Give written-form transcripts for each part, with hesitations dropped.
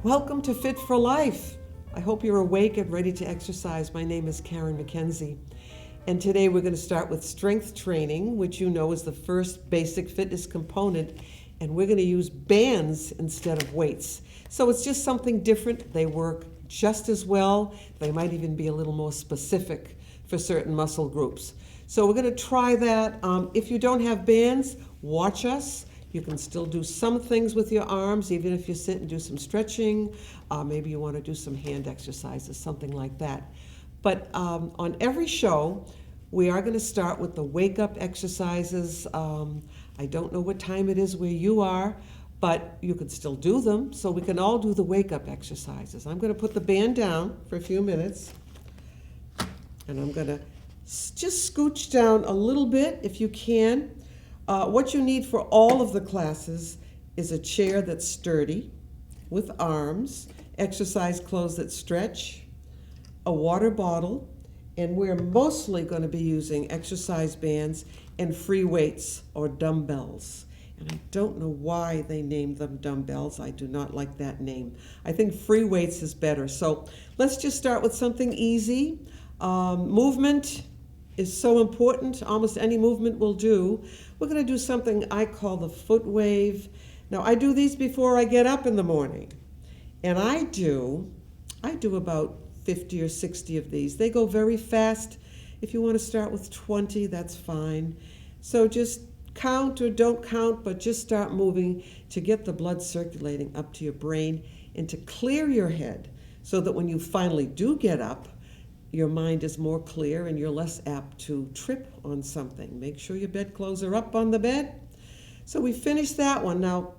Welcome to Fit for Life. I hope you're awake and ready to exercise. My name is Karen McKenzie. And today we're going to start with strength training, which you know is the first basic fitness component. And we're going to use bands instead of weights. So it's just something different. They work just as well. They might even be a little more specific for certain muscle groups. So we're going to try that. If you don't have bands, watch us. You can still do some things with your arms, even if you sit and do some stretching. Maybe you want to do some hand exercises, something like that. But on every show, we are going to start with the wake-up exercises. I don't know what time it is where you are, but you can still do them. So we can all do the wake-up exercises. I'm going to put the band down for a few minutes. And I'm going to just scooch down a little bit if you can. What you need for all of the classes is a chair that's sturdy with arms, exercise clothes that stretch, a water bottle, and we're mostly going to be using exercise bands and free weights or dumbbells. And I don't know why they named them dumbbells. I do not like that name. I think free weights is better. So let's just start with something easy. Movement is so important. Almost any movement will do. We're going to do something I call the foot wave. Now, I do these before I get up in the morning. And I do about 50 or 60 of these. They go very fast. If you want to start with 20, that's fine. So just count or don't count, but just start moving to get the blood circulating up to your brain and to clear your head so that when you finally do get up, your mind is more clear and you're less apt to trip on something. Make sure your bedclothes are up on the bed. So we finished that one. Now,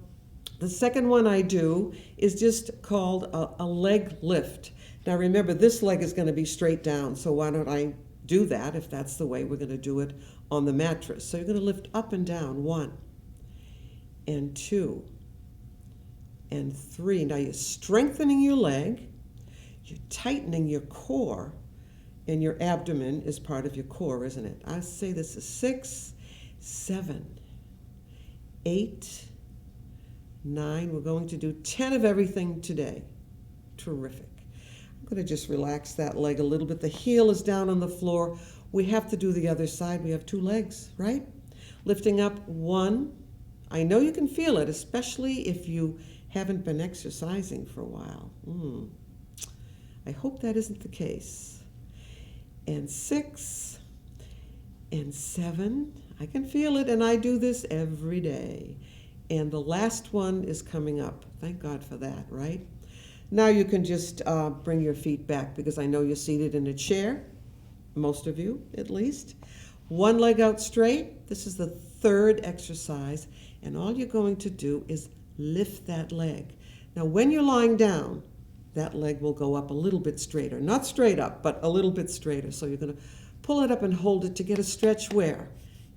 the second one I do is just called a leg lift. Now remember, this leg is going to be straight down, so why don't I do that if that's the way we're going to do it on the mattress. So you're going to lift up and down, 1 and 2 and 3. Now you're strengthening your leg, you're tightening your core, and your abdomen is part of your core, isn't it? I say this is 6, 7, 8, 9. We're going to do 10 of everything today. Terrific. I'm going to just relax that leg a little bit. The heel is down on the floor. We have to do the other side. We have 2 legs, right? Lifting up 1. I know you can feel it, especially if you haven't been exercising for a while. I hope that isn't the case. And 6 and 7. I can feel it, and I do this every day. And the last one is coming up. Thank God for that, right? Now you can just bring your feet back because I know you're seated in a chair, most of you at least. 1 leg out straight. This is the 3rd exercise, and all you're going to do is lift that leg. Now when you're lying down, that leg will go up a little bit straighter. Not straight up, but a little bit straighter. So you're going to pull it up and hold it to get a stretch where?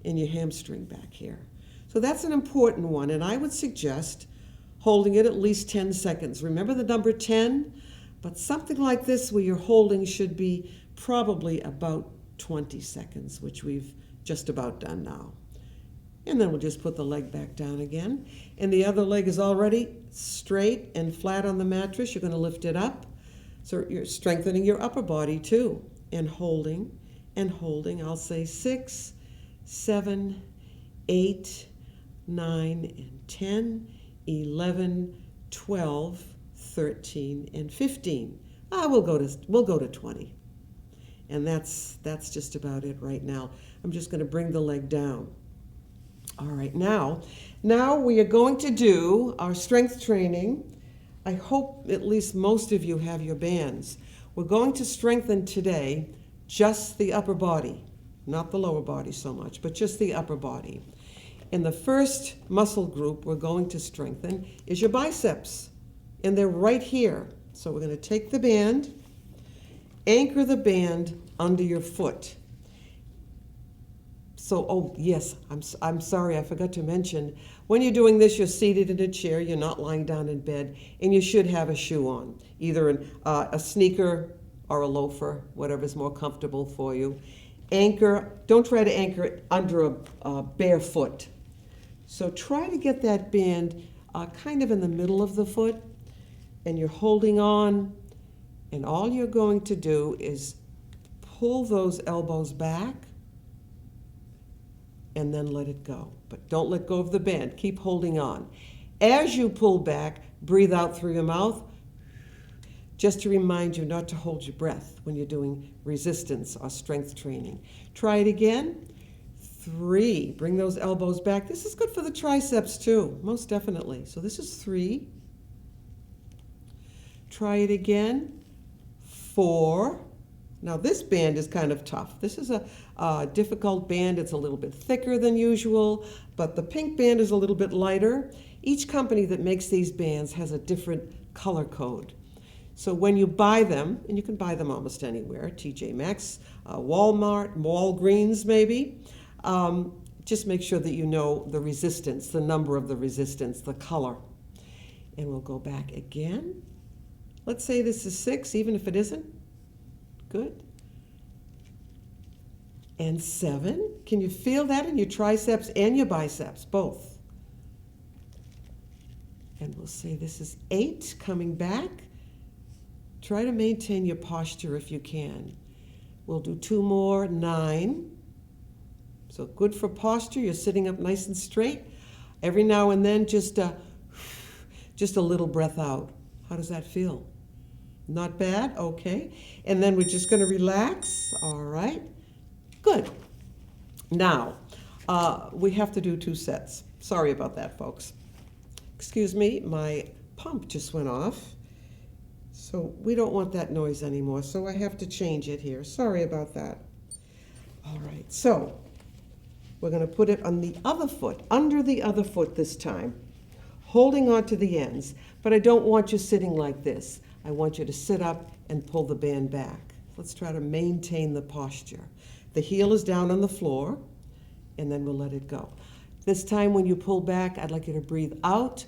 In your hamstring back here. So that's an important one, and I would suggest holding it at least 10 seconds. Remember the number 10? But something like this where you're holding should be probably about 20 seconds, which we've just about done now. And then we'll just put the leg back down again. And the other leg is already straight and flat on the mattress. You're going to lift it up. So you're strengthening your upper body too. And holding and holding. I'll say 6, 7, 8, 9, and 10, 11, 12, 13, and 15. We'll go to 20. And that's just about it right now. I'm just going to bring the leg down. All right, now we are going to do our strength training. I hope at least most of you have your bands. We're going to strengthen today just the upper body, not the lower body so much, but just the upper body. And the first muscle group we're going to strengthen is your biceps, and they're right here. So we're going to take the band, anchor the band under your foot. So, oh yes, I'm sorry, I forgot to mention, when you're doing this, you're seated in a chair, you're not lying down in bed, and you should have a shoe on, either a sneaker or a loafer, whatever's more comfortable for you. Anchor, don't try to anchor it under a bare foot. So try to get that band kind of in the middle of the foot. and you're holding on, and all you're going to do is pull those elbows back and then let it go. But don't let go of the band. Keep holding on. As you pull back, breathe out through your mouth, just to remind you not to hold your breath when you're doing resistance or strength training. Try it again. 3, bring those elbows back. This is good for the triceps too, most definitely. So this is 3. Try it again. 4. Now this band is kind of tough. This is a difficult band. It's a little bit thicker than usual, but the pink band is a little bit lighter. Each company that makes these bands has a different color code. So when you buy them, and you can buy them almost anywhere, TJ Maxx, Walmart, Walgreens maybe, just make sure that you know the resistance, the number of the resistance, the color. And we'll go back again. Let's say this is 6, even if it isn't. Good. And 7. Can you feel that in your triceps and your biceps, both? And we'll say this is 8, coming back. Try to maintain your posture if you can. We'll do 2 more, 9. So good for posture. You're sitting up nice and straight. Every now and then, just a little breath out. How does that feel? Not bad? Okay. And then we're just going to relax. All right. Good. Now, we have to do 2 sets. Sorry about that, folks. Excuse me, my pump just went off. So we don't want that noise anymore, so I have to change it here. Sorry about that. All right, so we're going to put it on the other foot, under the other foot this time, holding on to the ends. But I don't want you sitting like this. I want you to sit up and pull the band back. Let's try to maintain the posture. The heel is down on the floor, and then we'll let it go. This time when you pull back, I'd like you to breathe out.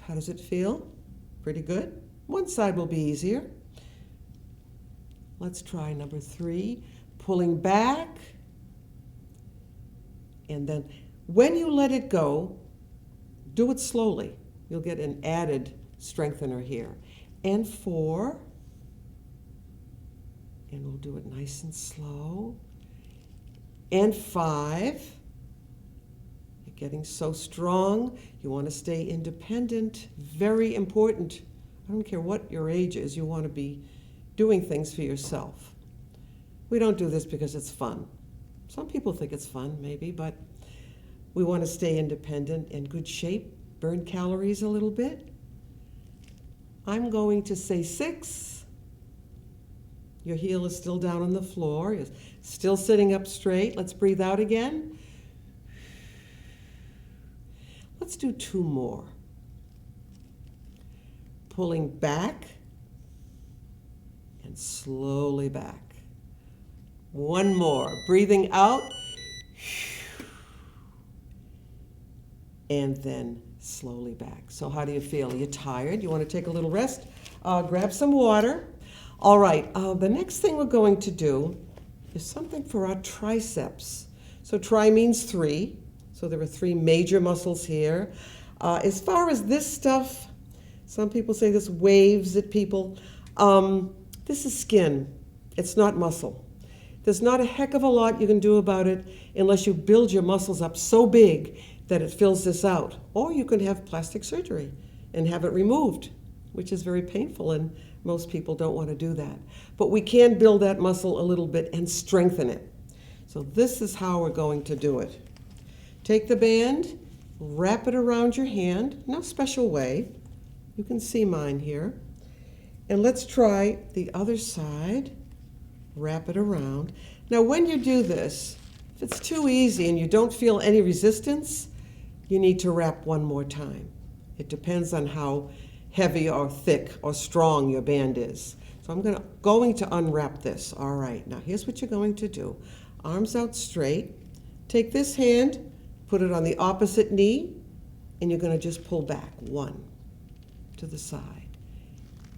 How does it feel? Pretty good? One side will be easier. Let's try number 3. Pulling back. And then when you let it go, do it slowly. You'll get an added strengthener here. And 4. And we'll do it nice and slow. And 5. You're getting so strong. You want to stay independent. Very important. I don't care what your age is, you want to be doing things for yourself. We don't do this because it's fun. Some people think it's fun, maybe, but we want to stay independent, in good shape, burn calories a little bit. I'm going to say 6. Your heel is still down on the floor. You're still sitting up straight. Let's breathe out again. Let's do 2 more. Pulling back and slowly back. 1 more. Breathing out. And then slowly back. So how do you feel? Are you tired? You want to take a little rest? Grab some water. All right. The next thing we're going to do is something for our triceps. So tri means 3. So there are 3 major muscles here. As far as this stuff, some people say this waves at people. This is skin. It's not muscle. There's not a heck of a lot you can do about it unless you build your muscles up so big that it fills this out. Or you can have plastic surgery and have it removed, which is very painful, and most people don't want to do that. But we can build that muscle a little bit and strengthen it. So this is how we're going to do it. Take the band, wrap it around your hand, no special way. You can see mine here. And let's try the other side. Wrap it around. Now when you do this, if it's too easy and you don't feel any resistance, you need to wrap 1 more time. It depends on how heavy or thick or strong your band is. So I'm going to unwrap this. All right, now here's what you're going to do. Arms out straight. Take this hand, put it on the opposite knee, and you're going to just pull back. 1. To the side,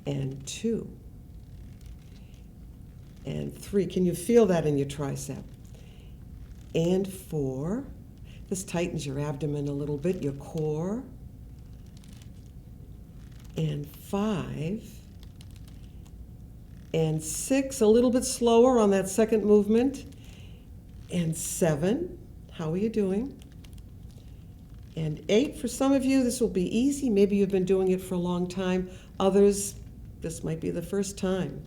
and 2, and 3. Can you feel that in your tricep? And 4. This tightens your abdomen a little bit, your core. and 5, and 6, a little bit slower on that second movement, and 7, how are you doing? And 8, for some of you, this will be easy. Maybe you've been doing it for a long time. Others, this might be the first time.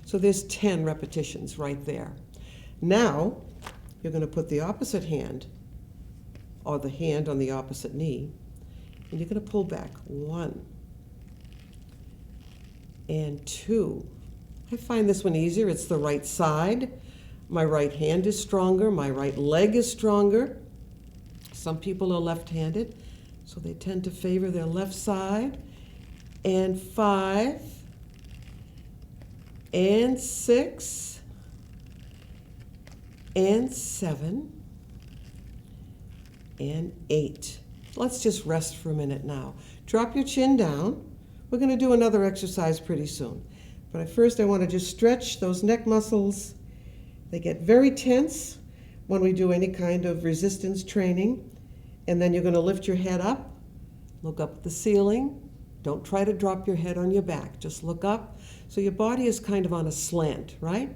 So there's 10 repetitions right there. Now, you're going to put the opposite hand, or the hand on the opposite knee, and you're going to pull back. 1 and 2. I find this one easier. It's the right side. My right hand is stronger. My right leg is stronger. Some people are left-handed, so they tend to favor their left side. And 5, and 6, and 7, and 8. Let's just rest for a minute now. Drop your chin down. We're going to do another exercise pretty soon. But first I want to just stretch those neck muscles. They get very tense when we do any kind of resistance training. And then you're going to lift your head up, look up at the ceiling. Don't try to drop your head on your back. Just look up. So your body is kind of on a slant, right?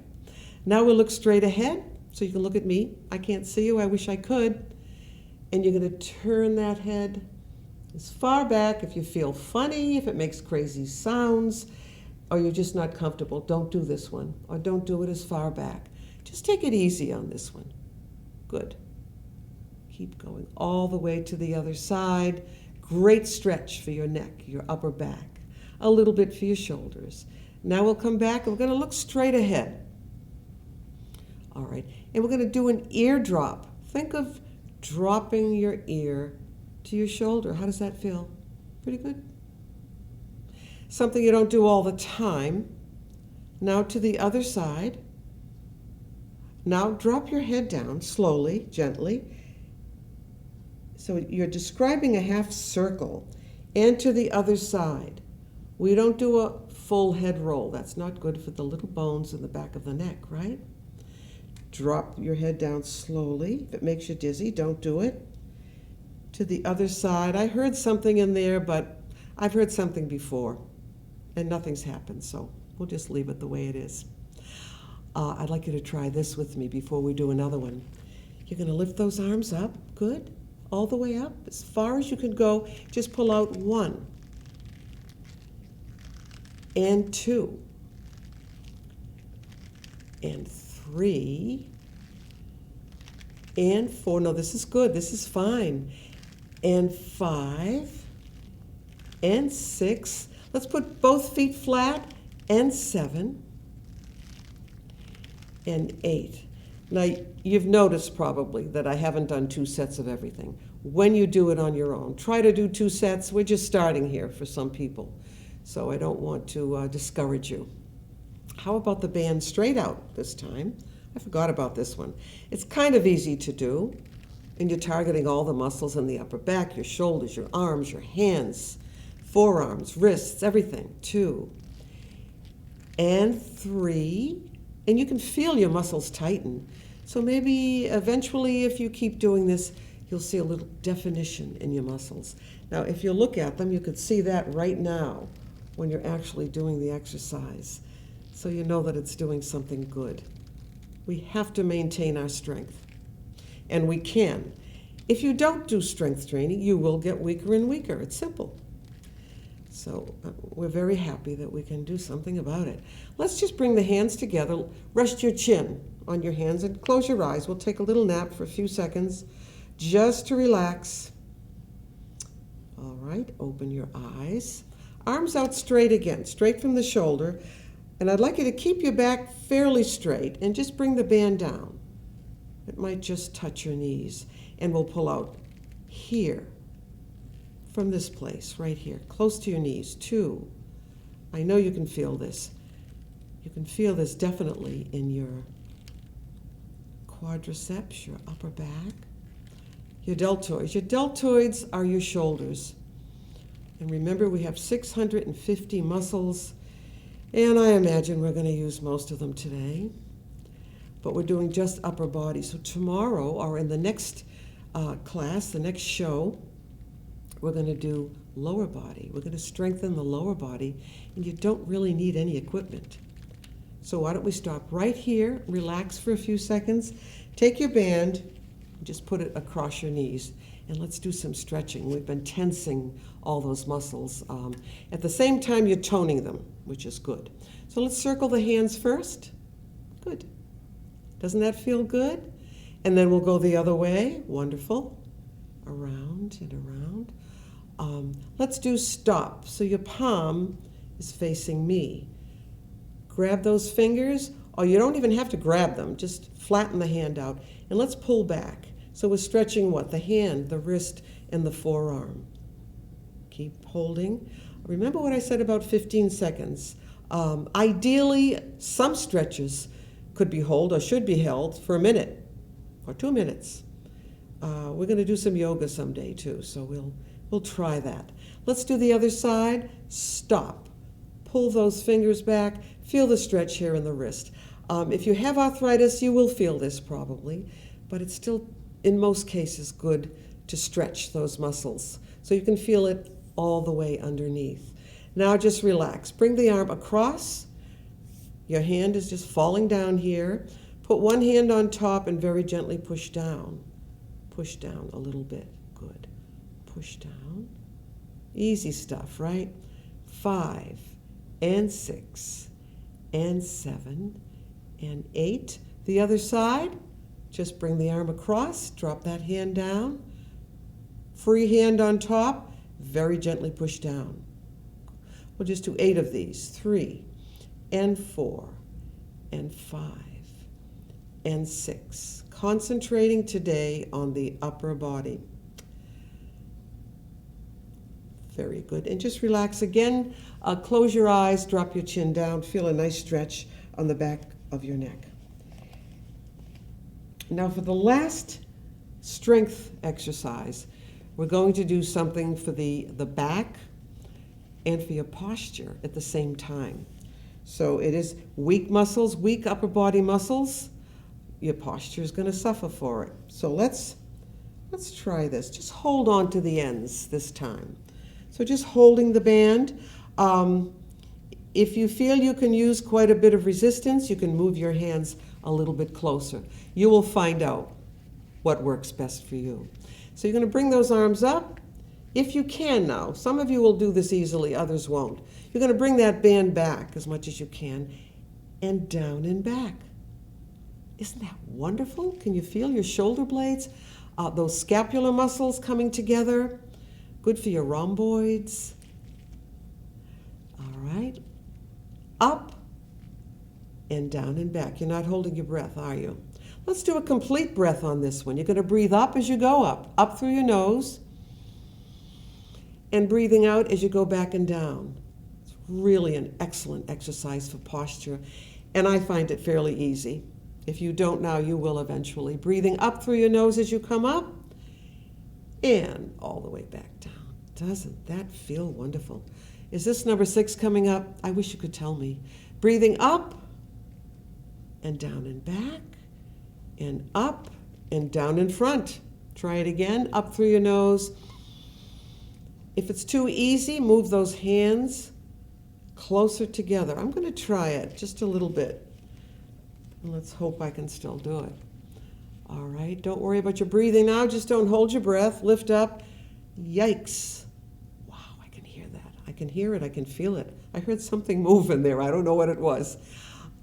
Now we'll look straight ahead. So you can look at me. I can't see you. I wish I could. And you're going to turn that head as far back. If you feel funny, if it makes crazy sounds, or you're just not comfortable, don't do this one. Or don't do it as far back. Just take it easy on this one. Good. Keep going all the way to the other side. Great stretch for your neck, your upper back. A little bit for your shoulders. Now we'll come back and we're going to look straight ahead. All right, and we're going to do an ear drop. Think of dropping your ear to your shoulder. How does that feel? Pretty good? Something you don't do all the time. Now to the other side. Now drop your head down slowly, gently. So you're describing a half circle, and to the other side. We don't do a full head roll. That's not good for the little bones in the back of the neck, right? Drop your head down slowly. If it makes you dizzy, don't do it. To the other side. I heard something in there, but I've heard something before, and nothing's happened, so we'll just leave it the way it is. I'd like you to try this with me before we do another one. You're going to lift those arms up. Good. All the way up, as far as you can go. Just pull out 1 and 2 and 3 and 4. No, this is good. This is fine. And 5 and 6. Let's put both feet flat. And 7 and 8. Now, you've noticed probably that I haven't done 2 sets of everything. When you do it on your own, try to do 2 sets. We're just starting here for some people, so I don't want to discourage you. How about the band straight out this time? I forgot about this one. It's kind of easy to do, and you're targeting all the muscles in the upper back, your shoulders, your arms, your hands, forearms, wrists, everything. 2 and 3. And you can feel your muscles tighten. So maybe eventually, if you keep doing this, you'll see a little definition in your muscles. Now, if you look at them, you could see that right now when you're actually doing the exercise. So you know that it's doing something good. We have to maintain our strength. And we can. If you don't do strength training, you will get weaker and weaker. It's simple. So we're very happy that we can do something about it. Let's just bring the hands together. Rest your chin on your hands and close your eyes. We'll take a little nap for a few seconds just to relax. All right, open your eyes. Arms out straight again, straight from the shoulder. And I'd like you to keep your back fairly straight and just bring the band down. It might just touch your knees. And we'll pull out here. From this place, right here, close to your knees. 2. I know you can feel this. You can feel this definitely in your quadriceps, your upper back, your deltoids. Your deltoids are your shoulders. And remember, we have 650 muscles, and I imagine we're going to use most of them today. But we're doing just upper body. So tomorrow, or in the next class, the next show, we're going to do lower body. We're going to strengthen the lower body, and you don't really need any equipment. So why don't we stop right here, relax for a few seconds, take your band, and just put it across your knees, and let's do some stretching. We've been tensing all those muscles. At the same time, you're toning them, which is good. So let's circle the hands first. Good. Doesn't that feel good? And then we'll go the other way. Wonderful. Around and around. Let's do stop. So your palm is facing me. Grab those fingers, or you don't even have to grab them. Just flatten the hand out. And let's pull back. So we're stretching what? The hand, the wrist, and the forearm. Keep holding. Remember what I said about 15 seconds. Ideally, some stretches could be held or should be held for a minute or 2 minutes. We're going to do some yoga someday too, so we'll try that. Let's do the other side. Stop. Pull those fingers back. Feel the stretch here in the wrist. If you have arthritis, you will feel this probably, but it's still, in most cases, good to stretch those muscles. So you can feel it all the way underneath. Now just relax. Bring the arm across. Your hand is just falling down here. Put one hand on top and very gently push down. Push down a little bit. Good. Push down. Easy stuff, right? 5 and 6 and 7 and 8. The other side, just bring the arm across, drop that hand down. Free hand on top, very gently push down. We'll just do 8 of these. 3 and 4 and 5 and 6. Concentrating today on the upper body. Very good. And just relax again. Close your eyes, drop your chin down. Feel a nice stretch on the back of your neck. Now for the last strength exercise, we're going to do something for the back and for your posture at the same time. So it is weak muscles, weak upper body muscles. Your posture is going to suffer for it. So let's try this. Just hold on to the ends this time. So just holding the band. If you feel you can use quite a bit of resistance, you can move your hands a little bit closer. You will find out what works best for you. So you're going to bring those arms up. If you can now, some of you will do this easily, others won't. You're going to bring that band back as much as you can and down and back. Isn't that wonderful? Can you feel your shoulder blades? Those scapular muscles coming together. Good for your rhomboids. All right. Up and down and back. You're not holding your breath, are you? Let's do a complete breath on this one. You're going to breathe up as you go up through your nose, and breathing out as you go back and down. It's really an excellent exercise for posture, and I find it fairly easy. If you don't now, you will eventually. Breathing up through your nose as you come up, and all the way back down. Doesn't that feel wonderful? Is this number 6 coming up? I wish you could tell me. Breathing up and down and back, and up and down in front. Try it again, up through your nose. If it's too easy, move those hands closer together. I'm going to try it just a little bit. And let's hope I can still do it. All right, don't worry about your breathing now. Just don't hold your breath. Lift up. Yikes. Wow, I can hear that. I can hear it. I can feel it. I heard something move in there. I don't know what it was.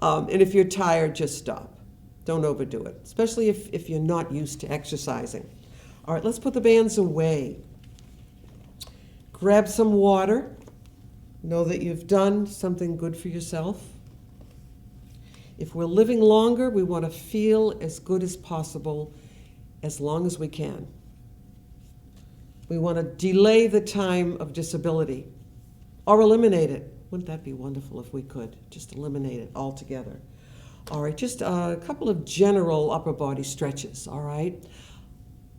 And if you're tired, just stop. Don't overdo it, especially if you're not used to exercising. All right, let's put the bands away. Grab some water. Know that you've done something good for yourself. If we're living longer, we want to feel as good as possible as long as we can. We want to delay the time of disability or eliminate it. Wouldn't that be wonderful if we could just eliminate it altogether? All right, just a couple of general upper body stretches, all right?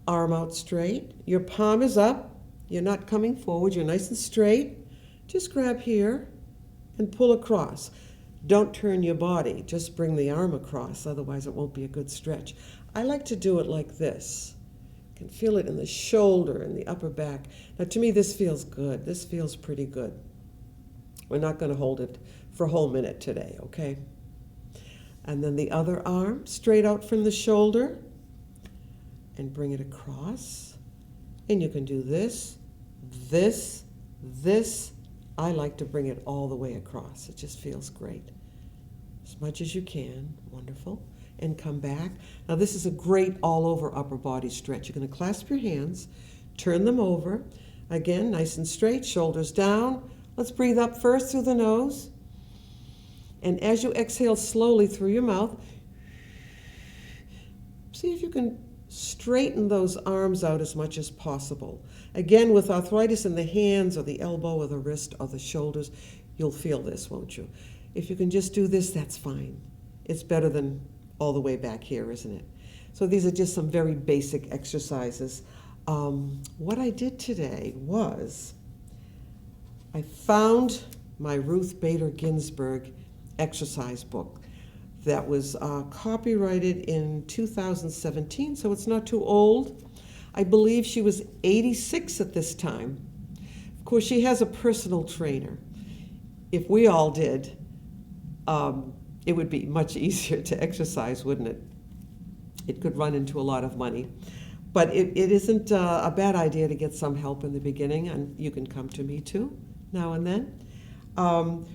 Arm out straight. Your palm is up. You're not coming forward. You're nice and straight. Just grab here and pull across. Don't turn your body. Just bring the arm across. Otherwise, it won't be a good stretch. I like to do it like this. I can feel it in the shoulder and the upper back. Now to me this feels good. This feels pretty good. We're not going to hold it for a whole minute today, okay? And then the other arm straight out from the shoulder and bring it across. And you can do this, this, this. I like to bring it all the way across. It just feels great. As much as you can. Wonderful. And come back. Now this is a great all over upper body stretch. You're going to clasp your hands, turn them over. Again, nice and straight, shoulders down. Let's breathe up first through the nose. And as you exhale slowly through your mouth, see if you can straighten those arms out as much as possible. Again, with arthritis in the hands or the elbow or the wrist or the shoulders, you'll feel this, won't you? If you can just do this, that's fine. It's better than all the way back here, isn't it? So these are just some very basic exercises. What I did today was I found my Ruth Bader Ginsburg exercise book that was copyrighted in 2017, so it's not too old. I believe she was 86 at this time. Of course, she has a personal trainer. If we all did, it would be much easier to exercise, wouldn't it? It could run into a lot of money. But it isn't a bad idea to get some help in the beginning, and you can come to me too, now and then.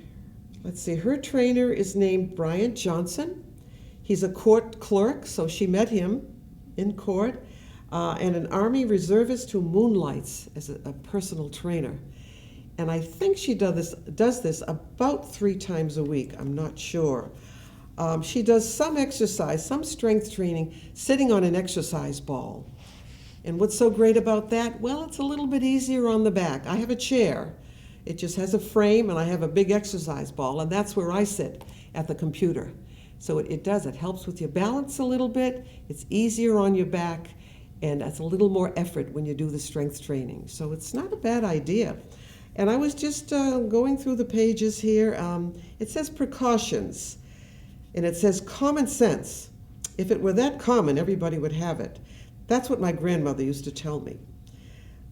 Let's see, her trainer is named Brian Johnson. He's a court clerk, so she met him in court, and an Army reservist who moonlights as a personal trainer. And I think she does this about 3 times a week, I'm not sure. She does some exercise, some strength training, sitting on an exercise ball. And what's so great about that? Well, it's a little bit easier on the back. I have a chair. It just has a frame, and I have a big exercise ball, and that's where I sit at the computer. So it helps with your balance a little bit. It's easier on your back, and it's a little more effort when you do the strength training. So it's not a bad idea. And I was just going through the pages here. It says precautions, and it says common sense. If it were that common, everybody would have it. That's what my grandmother used to tell me.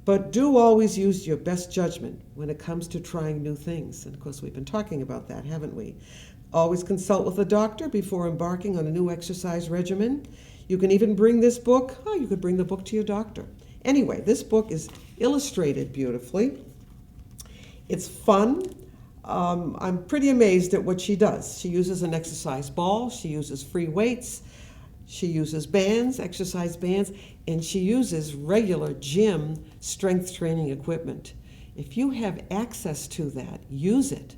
But do always use your best judgment when it comes to trying new things. And of course, we've been talking about that, haven't we? Always consult with a doctor before embarking on a new exercise regimen. You can even bring this book. Oh, you could bring the book to your doctor. Anyway, this book is illustrated beautifully. It's fun. I'm pretty amazed at what she does. She uses an exercise ball. She uses free weights. She uses bands, exercise bands, and she uses regular gym strength training equipment. If you have access to that, use it.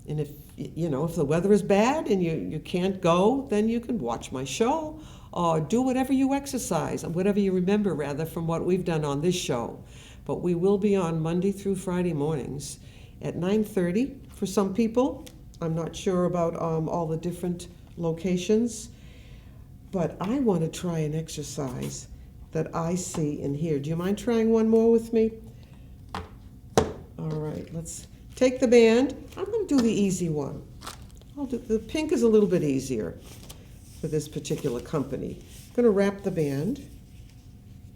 And if the weather is bad and you can't go, then you can watch my show or do whatever you exercise, and whatever you remember rather from what we've done on this show. But we will be on Monday through Friday mornings at 9:30 for some people. I'm not sure about all the different locations. But I want to try an exercise that I see in here. Do you mind trying one more with me? All right, let's take the band. I'm going to do the easy one. The pink is a little bit easier for this particular company. I'm going to wrap the band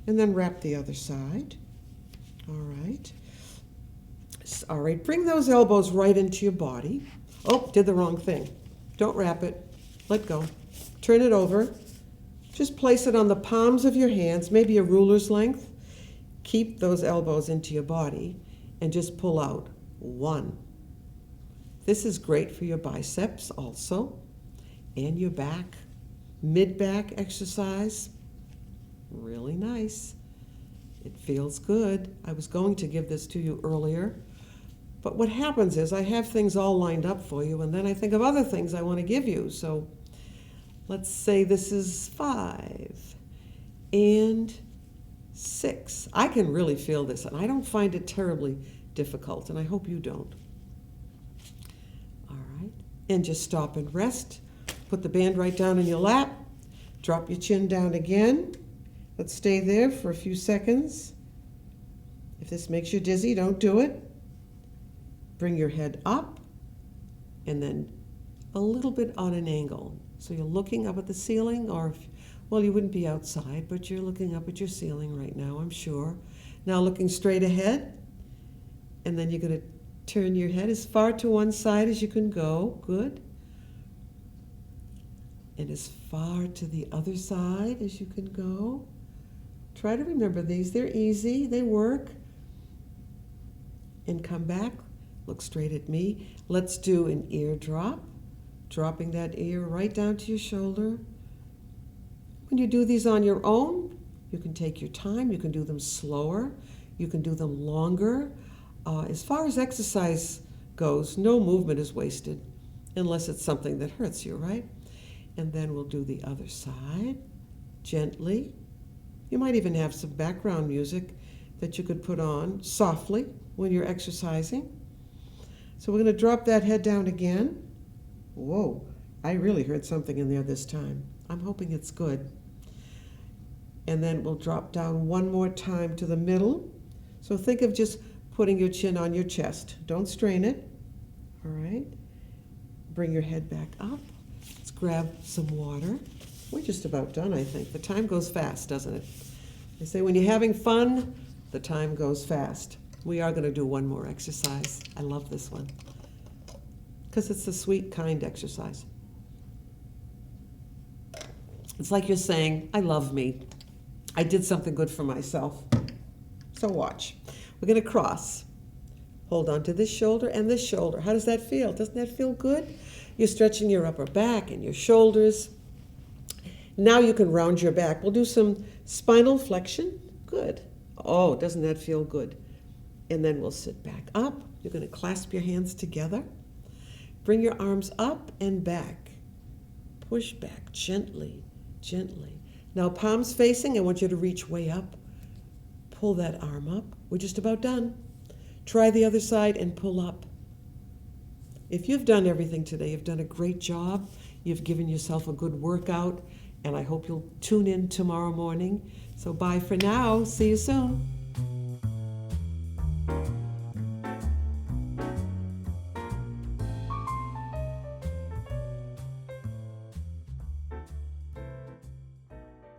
and then wrap the other side. All right. All right, bring those elbows right into your body. Oh, did the wrong thing. Don't wrap it. Let go. Turn it over. Just place it on the palms of your hands, maybe a ruler's length. Keep those elbows into your body and just pull out 1. This is great for your biceps also, and your back. Mid-back exercise, really nice. It feels good. I was going to give this to you earlier, but what happens is I have things all lined up for you, and then I think of other things I want to give you. So let's say this is 5 and 6. I can really feel this, and I don't find it terribly difficult, and I hope you don't. All right, and just stop and rest. Put the band right down in your lap. Drop your chin down again. Let's stay there for a few seconds. If this makes you dizzy, don't do it. Bring your head up, and then a little bit on an angle. So you're looking up at the ceiling, or Well, you wouldn't be outside, but you're looking up at your ceiling right now, I'm sure. Now looking straight ahead, and then you're going to turn your head as far to one side as you can go. Good. And as far to the other side as you can go. Try to remember these. They're easy. They work. And come back. Look straight at me. Let's do an ear drop. Dropping that ear right down to your shoulder. When you do these on your own, you can take your time. You can do them slower. You can do them longer. As far as exercise goes, no movement is wasted unless it's something that hurts you, right? And then we'll do the other side gently. You might even have some background music that you could put on softly when you're exercising. So we're going to drop that head down again. Whoa, I really heard something in there this time. I'm hoping it's good. And then we'll drop down one more time to the middle. So think of just putting your chin on your chest. Don't strain it. All right. Bring your head back up. Let's grab some water. We're just about done, I think. The time goes fast, doesn't it? They say when you're having fun, the time goes fast. We are going to do one more exercise. I love this one because it's a sweet, kind exercise. It's like you're saying, I love me. I did something good for myself. So watch. We're going to cross. Hold on to this shoulder and this shoulder. How does that feel? Doesn't that feel good? You're stretching your upper back and your shoulders. Now you can round your back. We'll do some spinal flexion. Good. Oh, doesn't that feel good? And then we'll sit back up. You're going to clasp your hands together. Bring your arms up and back. Push back gently, gently. Now palms facing, I want you to reach way up. Pull that arm up. We're just about done. Try the other side and pull up. If you've done everything today, you've done a great job. You've given yourself a good workout, and I hope you'll tune in tomorrow morning. So bye for now. See you soon.